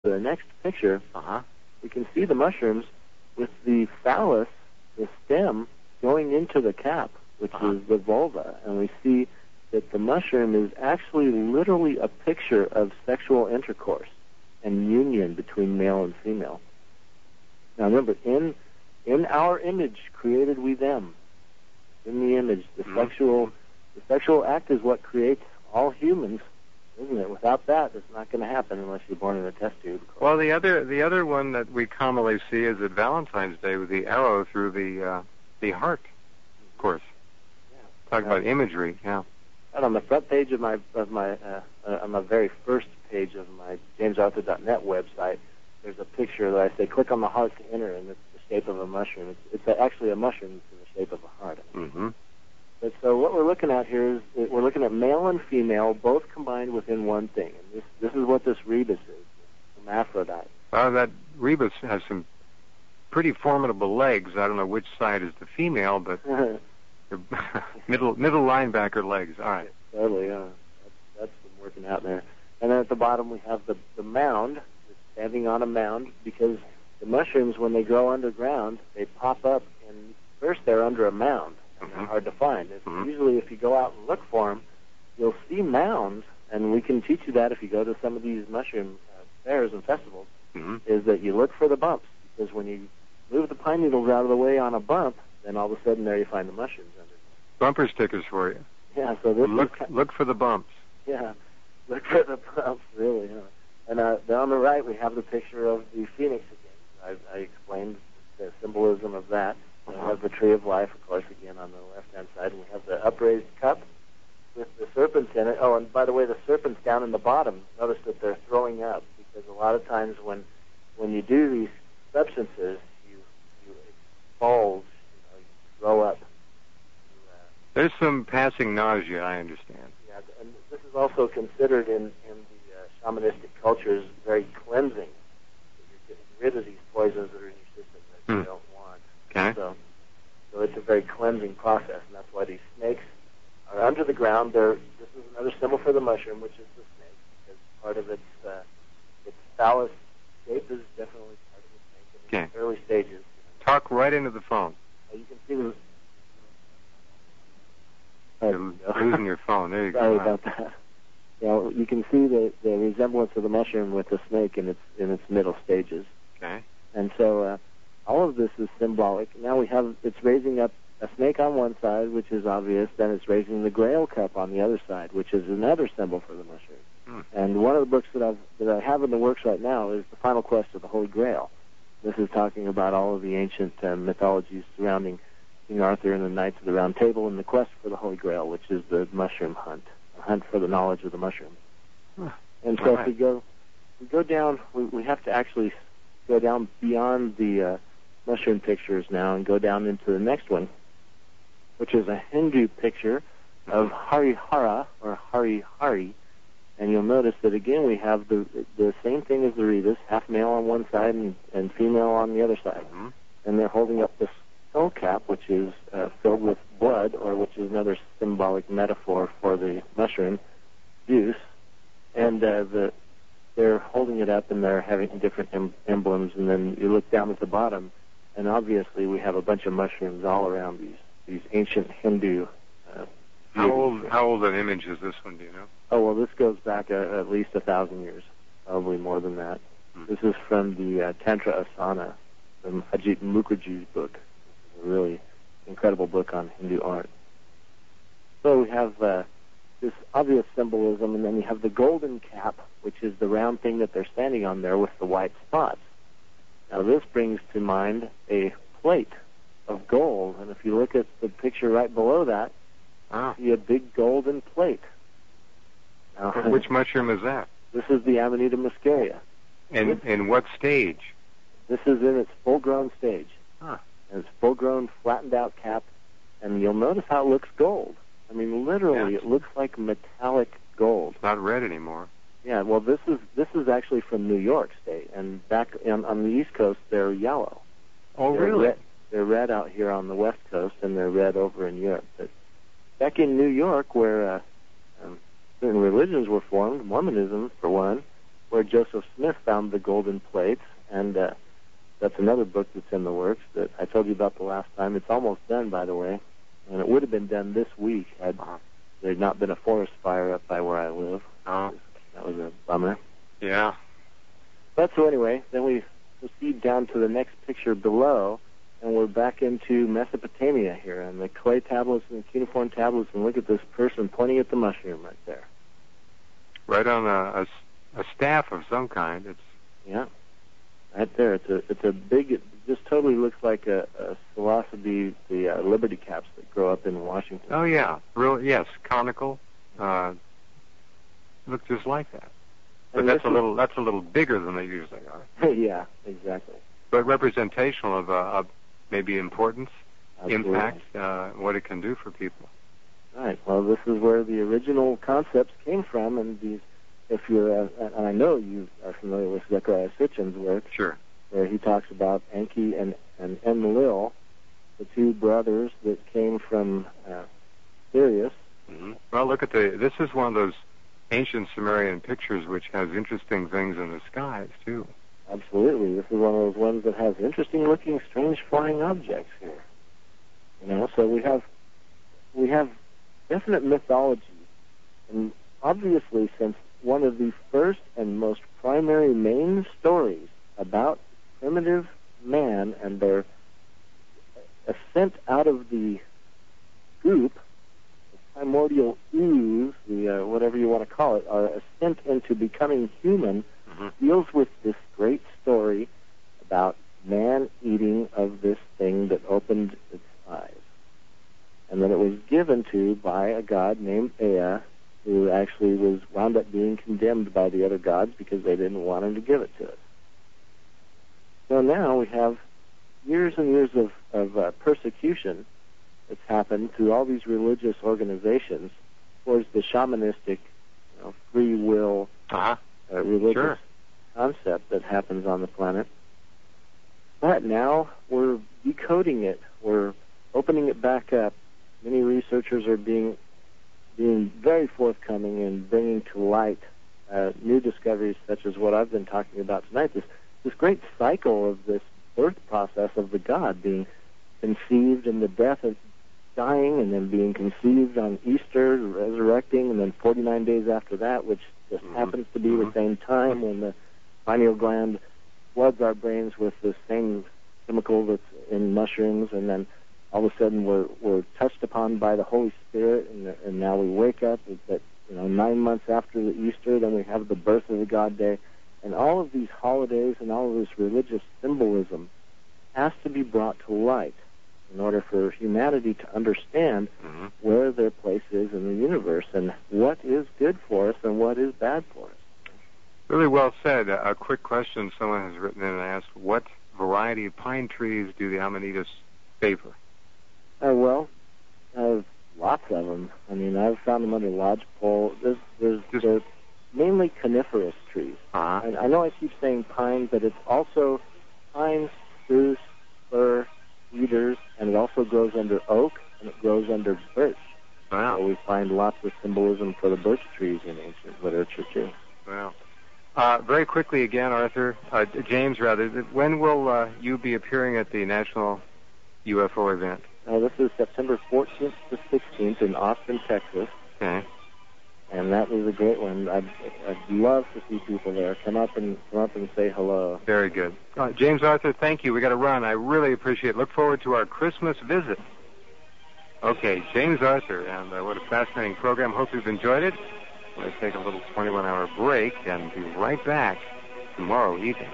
to the next picture, we can see the mushrooms with the phallus, the stem, going into the cap, which is the vulva. And we see that the mushroom is actually literally a picture of sexual intercourse and union between male and female. Now remember, in our image created we them. In the image, the sexual act is what creates all humans, isn't it? Without that, it's not going to happen unless you're born in a test tube. Well, the other one that we commonly see is at Valentine's Day with the arrow through the heart, of course. Yeah. Talk about imagery, yeah. And on the front page of my on the very first page of my jamesarthur.net website, there's a picture that I say, click on the heart to enter, and it's the shape of a mushroom. It's actually a mushroom in the shape of a heart. Mm-hmm. But so what we're looking at here is we're looking at male and female both combined within one thing. And this is what this rebus is, hermaphrodite. That rebus has some pretty formidable legs. I don't know which side is the female, but middle linebacker legs. All right. Totally, yeah. That's been working out there. And then at the bottom we have the mound. It's standing on a mound because the mushrooms, when they grow underground, they pop up, and first they're under a mound. And they're hard to find. Usually if you go out and look for them, you'll see mounds, and we can teach you that if you go to some of these mushroom fairs and festivals, is that you look for the bumps, because when you move the pine needles out of the way on a bump, then all of a sudden there you find the mushrooms under. Bumper stickers for you. Yeah, so this look for the bumps. Yeah, look for the bumps, really. Yeah. And then on the right we have the picture of the phoenix again. I explained the symbolism of that. We have the tree of life, of course, again on the left-hand side, and we have the upraised cup with the serpents in it. Oh, and by the way, the serpents down in the bottom, notice that they're throwing up, because a lot of times when you do these substances, you expulse, you throw up. There's some passing nausea, I understand. Yeah, and this is also considered in the shamanistic cultures very cleansing. You're getting rid of these poisons that are in your system that you don't want. Okay. So it's a very cleansing process, and that's why these snakes are under the ground. This is another symbol for the mushroom, which is the snake, because part of its phallus shape is definitely part of the snake in its early stages. Talk right into the phone. You can see the... You're losing your phone. There you go. Sorry about that. Yeah, you can see the resemblance of the mushroom with the snake in its middle stages. Okay. And so... all of this is symbolic. Now it's raising up a snake on one side, which is obvious. Then it's raising the grail cup on the other side, which is another symbol for the mushroom. And one of the books that I have in the works right now is The Final Quest of the Holy Grail. This is talking about all of the ancient mythologies surrounding King Arthur and the Knights of the Round Table and the quest for the Holy Grail, which is the mushroom hunt, a hunt for the knowledge of the mushroom. And so if we go down, we have to actually go down beyond the mushroom pictures now and go down into the next one, which is a Hindu picture of Harihara or Hari. And you'll notice that again we have the same thing as the rebus, half male on one side and female on the other side. And they're holding up this skull cap, which is filled with blood, or which is another symbolic metaphor for the mushroom use. And they're holding it up and they're having different emblems. And then you look down at the bottom, and obviously we have a bunch of mushrooms all around these ancient Hindu. How old an image is this one? Do you know? Oh well, this goes back at least 1,000 years, probably more than that. This is from the Tantra Asana, from Ajit Mukherjee's book. It's a really incredible book on Hindu art. So we have this obvious symbolism, and then you have the golden cap, which is the round thing that they're standing on there with the white spots. Now this brings to mind a plate of gold, and if you look at the picture right below that, you see a big golden plate. Now, which mushroom is that? This is the Amanita muscaria. And in what stage? This is in its full-grown stage. And it's full-grown, flattened-out cap, and you'll notice how it looks gold. I mean, literally, it looks like metallic gold. It's not red anymore. Yeah, well, this is actually from New York State, and back on the East Coast, they're yellow. Oh, really? They're red out here on the West Coast, and they're red over in Europe. But back in New York, where certain religions were formed, Mormonism, for one, where Joseph Smith found the golden plates, and that's another book that's in the works that I told you about the last time. It's almost done, by the way, and it would have been done this week had there not been a forest fire up by where I live. Oh. That was a bummer. Yeah. But so anyway, then we proceed down to the next picture below, and we're back into Mesopotamia here, and the clay tablets and the cuneiform tablets, and look at this person pointing at the mushroom right there. Right on a staff of some kind. It's right there. It's a big. It just totally looks like a psilocybe, the liberty caps that grow up in Washington. Oh yeah, yes, conical. Look just like that. But that's a little bigger than they usually are. Yeah, exactly. But representational of maybe importance, Absolutely. Impact, what it can do for people. Right. Well, this is where the original concepts came from, and these. If you're, and I know you are familiar with Zechariah Sitchin's work, sure, where he talks about Enki and Enlil, the two brothers that came from Sirius. Mm-hmm. Well, look at this is one of those ancient Sumerian pictures which has interesting things in the skies too. Absolutely, this is one of those ones that has interesting-looking, strange flying objects here. So we have definite mythology, and obviously, since one of the first and most primary main stories about primitive man and their ascent out of the goop, the primordial ooze, the whatever you want to call it, our ascent into becoming human, deals with this great story about man eating of this thing that opened its eyes. And then it was given to by a god named Ea, who actually was wound up being condemned by the other gods because they didn't want him to give it to us. So now we have years and years of persecution that's happened through all these religious organizations towards the shamanistic, free will religious concept that happens on the planet. But now we're decoding it. We're opening it back up. Many researchers are being very forthcoming in bringing to light new discoveries such as what I've been talking about tonight, this great cycle of this birth process of the god being conceived in the death of dying and then being conceived on Easter, resurrecting, and then 49 days after that, which just happens to be the same time when the pineal gland floods our brains with the same chemical that's in mushrooms, and then all of a sudden we're touched upon by the Holy Spirit, and now we wake up at 9 months after the Easter, then we have the birth of the God Day, and all of these holidays and all of this religious symbolism has to be brought to light in order for humanity to understand where their place is in the universe and what is good for us and what is bad for us. Really well said. A quick question someone has written in and asked, what variety of pine trees do the Amanitas favor? Well, lots of them. I mean, I've found them under lodgepole. They're mainly coniferous trees. And I know I keep saying pine, but it's also pine, spruce, fir, cedars, and it also grows under oak, and it grows under birch. Wow. So we find lots of symbolism for the birch trees in ancient literature, too. Wow. Very quickly again, Arthur, James, rather, when will you be appearing at the National UFO event? This is September 14th to 16th in Austin, Texas. Okay. And that was a great one. I'd love to see people there. Come up and say hello. Very good. James Arthur, thank you. We got to run. I really appreciate it. Look forward to our Christmas visit. Okay, James Arthur, and what a fascinating program. Hope you've enjoyed it. We'll take a little 21-hour break and be right back tomorrow evening.